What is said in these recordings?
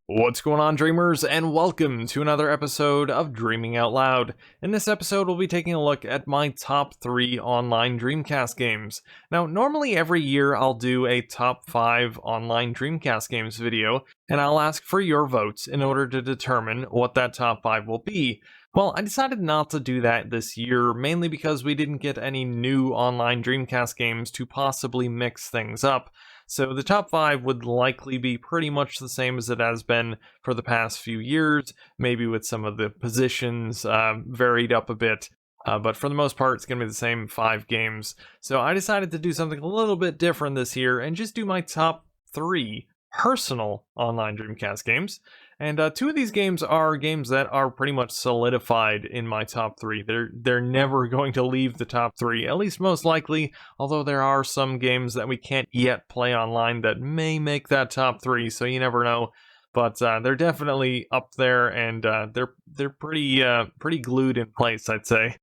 What's going on, dreamers, and welcome to another episode of Dreaming Out Loud. In this episode, we'll be taking a look at my top 3 online Dreamcast games. Now, normally every year I'll do a top 5 online Dreamcast games video, and I'll ask for your votes in order to determine what that top 5 will be. Well, I decided not to do that this year, mainly because we didn't get any new online Dreamcast games to possibly mix things up. So the top 5 would likely be pretty much the same as it has been for the past few years, maybe with some of the positions varied up a bit. But for the most part, it's going to be the same 5 games. So I decided to do something a little bit different this year and just do my top 3 personal online Dreamcast games. And 2 of these games are games that are pretty much solidified in my top 3. They're never going to leave the top 3, at least most likely, although there are some games that we can't yet play online that may make that top 3, so you never know. But they're definitely up there, and they're pretty glued in place, I'd say.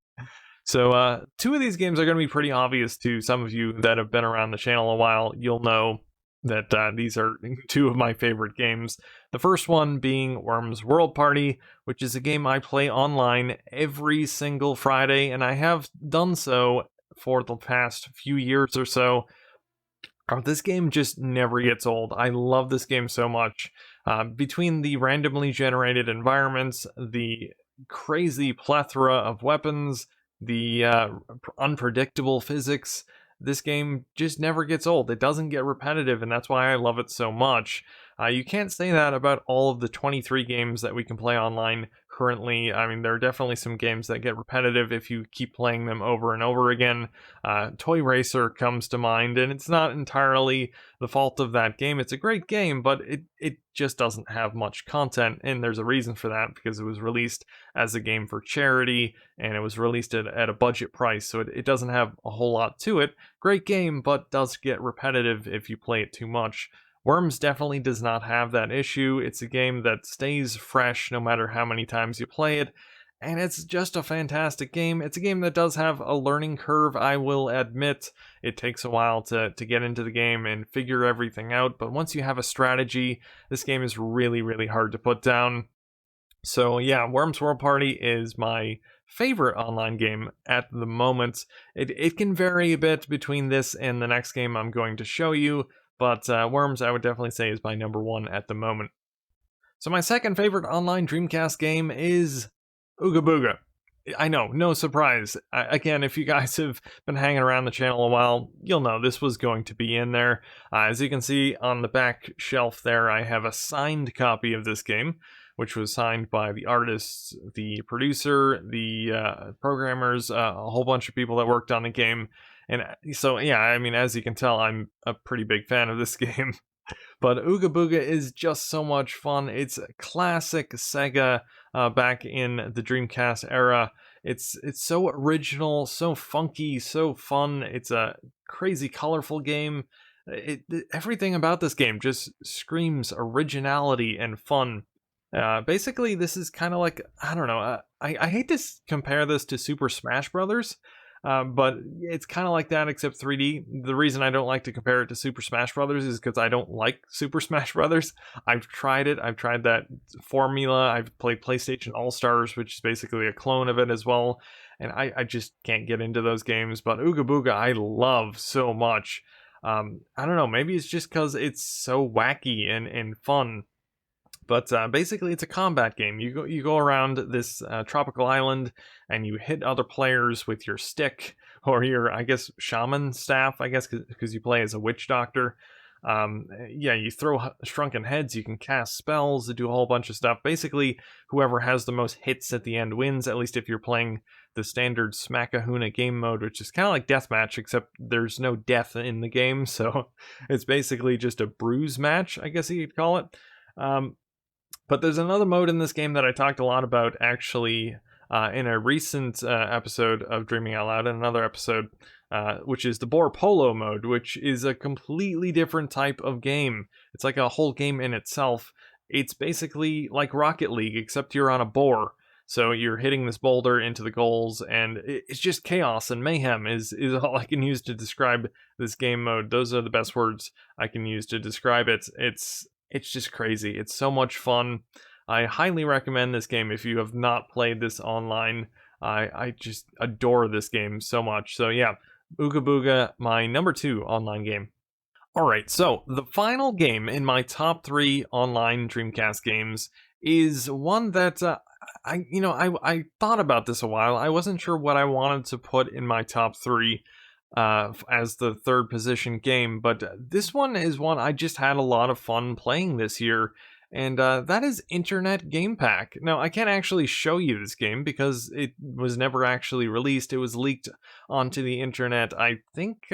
So 2 of these games are going to be pretty obvious to some of you that have been around the channel a while. You'll know that these are 2 of my favorite games. The first one being Worms World Party, which is a game I play online every single Friday, and I have done so for the past few years or so. This game just never gets old. I love this game so much. Between the randomly generated environments, the crazy plethora of weapons, the unpredictable physics, this game just never gets old. It doesn't get repetitive, and that's why I love it so much. You can't say that about all of the 23 games that we can play online currently. I mean, there are definitely some games that get repetitive if you keep playing them over and over again. Toy Racer comes to mind, and it's not entirely the fault of that game. It's a great game, but it just doesn't have much content, and there's a reason for that, because it was released as a game for charity, and it was released at a budget price, so it doesn't have a whole lot to it. Great game, but does get repetitive if you play it too much. Worms definitely does not have that issue. It's a game that stays fresh no matter how many times you play it, and it's just a fantastic game. It's a game that does have a learning curve, I will admit. It takes a while to get into the game and figure everything out, but once you have a strategy, this game is really, really hard to put down. So yeah, Worms World Party is my favorite online game at the moment. It can vary a bit between this and the next game I'm going to show you, but Worms I would definitely say is my number 1 at the moment. So my second favorite online Dreamcast game is Ooga Booga. I know, no surprise. Again, if you guys have been hanging around the channel a while, you'll know this was going to be in there. As you can see on the back shelf there, I have a signed copy of this game, which was signed by the artists, the producer, the programmers, a whole bunch of people that worked on the game. And so, yeah, I mean, as you can tell, I'm a pretty big fan of this game. But Ooga Booga is just so much fun. It's a classic Sega back in the Dreamcast era. It's so original, so funky, so fun. It's a crazy colorful game. Everything about this game just screams originality and fun. Basically, this is kind of like, I don't know, I hate to compare this to Super Smash Brothers, but it's kind of like that, except 3D. The reason I don't like to compare it to Super Smash Brothers is because I don't like Super Smash Brothers. I've tried it. I've tried that formula. I've played PlayStation All-Stars, which is basically a clone of it as well, and I just can't get into those games. But Ooga Booga I love so much. I don't know, maybe it's just because it's so wacky and fun. But basically, it's a combat game. You go around this tropical island, and you hit other players with your stick or your, I guess, shaman staff. I guess because you play as a witch doctor. Yeah, you throw shrunken heads. You can cast spells, do a whole bunch of stuff. Basically, whoever has the most hits at the end wins. At least if you're playing the standard Smackahuna game mode, which is kind of like deathmatch, except there's no death in the game. So it's basically just a bruise match, I guess you could call it. But there's another mode in this game that I talked a lot about, actually, in a recent episode of Dreaming Out Loud, and another episode, which is the Boar Polo mode, which is a completely different type of game. It's like a whole game in itself. It's basically like Rocket League, except you're on a boar. So you're hitting this boulder into the goals, and it's just chaos and mayhem is all I can use to describe this game mode. Those are the best words I can use to describe it. It's just crazy. It's so much fun. I highly recommend this game if you have not played this online. I just adore this game so much. So yeah, Ooga Booga, my number 2 online game. All right, so the final game in my top 3 online Dreamcast games is one that I thought about this a while. I wasn't sure what I wanted to put in my top 3 as the third position game, but this one is one I just had a lot of fun playing this year, and that is Internet Game Pack. Now, I can't actually show you this game because it was never actually released. It was leaked onto the internet, I think,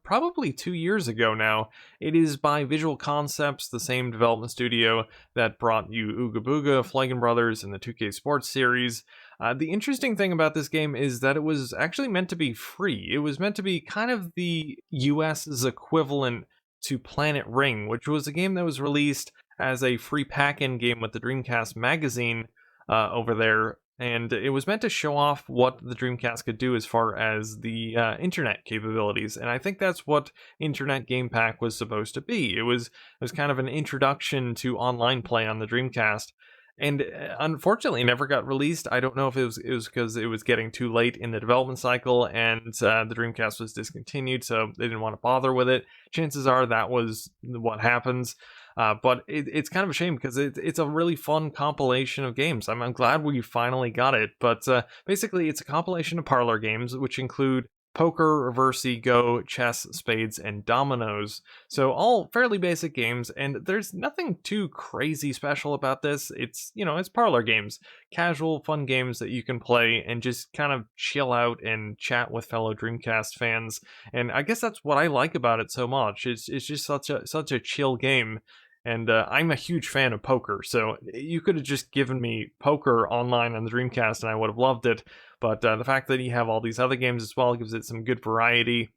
probably 2 years ago now. It is by Visual Concepts, the same development studio that brought you Ooga Booga, Flagon Brothers, and the 2K Sports series. The interesting thing about this game is that it was actually meant to be free. It was meant to be kind of the US's equivalent to Planet Ring, which was a game that was released as a free pack-in game with the Dreamcast magazine over there, and it was meant to show off what the Dreamcast could do as far as the internet capabilities. And I think that's what Internet Game Pack was supposed to be. It was kind of an introduction to online play on the Dreamcast. And unfortunately, it never got released. I don't know if it was because it was getting too late in the development cycle, and the Dreamcast was discontinued, so they didn't want to bother with it. Chances are that was what happens. But it's kind of a shame because it's a really fun compilation of games. I'm glad we finally got it. But basically, it's a compilation of parlor games, which include poker, reversey, go, chess, spades, and dominoes. So all fairly basic games, and there's nothing too crazy special about this. It's parlor games, casual, fun games that you can play and just kind of chill out and chat with fellow Dreamcast fans. And I guess that's what I like about it so much. It's just such a chill game. And I'm a huge fan of poker, so you could have just given me poker online on the Dreamcast and I would have loved it. But the fact that you have all these other games as well gives it some good variety.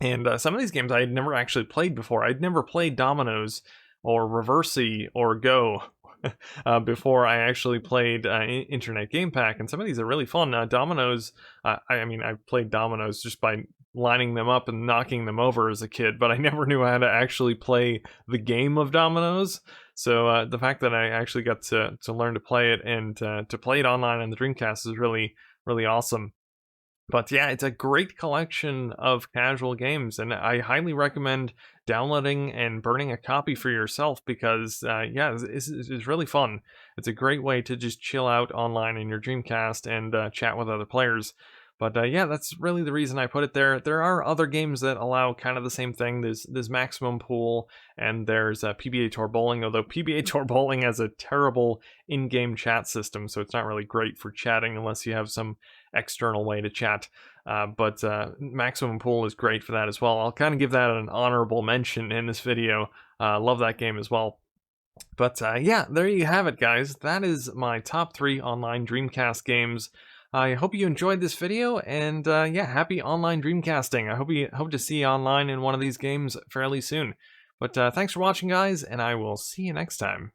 And some of these games I had never actually played before. I'd never played Dominoes or Reversey or Go before I actually played Internet Game Pack. And some of these are really fun. Dominoes, I played Dominoes just by lining them up and knocking them over as a kid, but I never knew how to actually play the game of dominoes. So the fact that I actually got to learn to play it and to play it online on the Dreamcast is really, really awesome. But yeah, it's a great collection of casual games, and I highly recommend downloading and burning a copy for yourself because, it's really fun. It's a great way to just chill out online in your Dreamcast and chat with other players. But yeah, that's really the reason I put it there. There are other games that allow kind of the same thing. There's Maximum Pool and there's PBA Tour Bowling, although PBA Tour Bowling has a terrible in-game chat system, so it's not really great for chatting unless you have some external way to chat. But Maximum Pool is great for that as well. I'll kind of give that an honorable mention in this video. Love that game as well. But yeah, there you have it, guys. That is my top 3 online Dreamcast games. I hope you enjoyed this video, and yeah, happy online Dreamcasting. I hope to see you online in one of these games fairly soon. But thanks for watching, guys, and I will see you next time.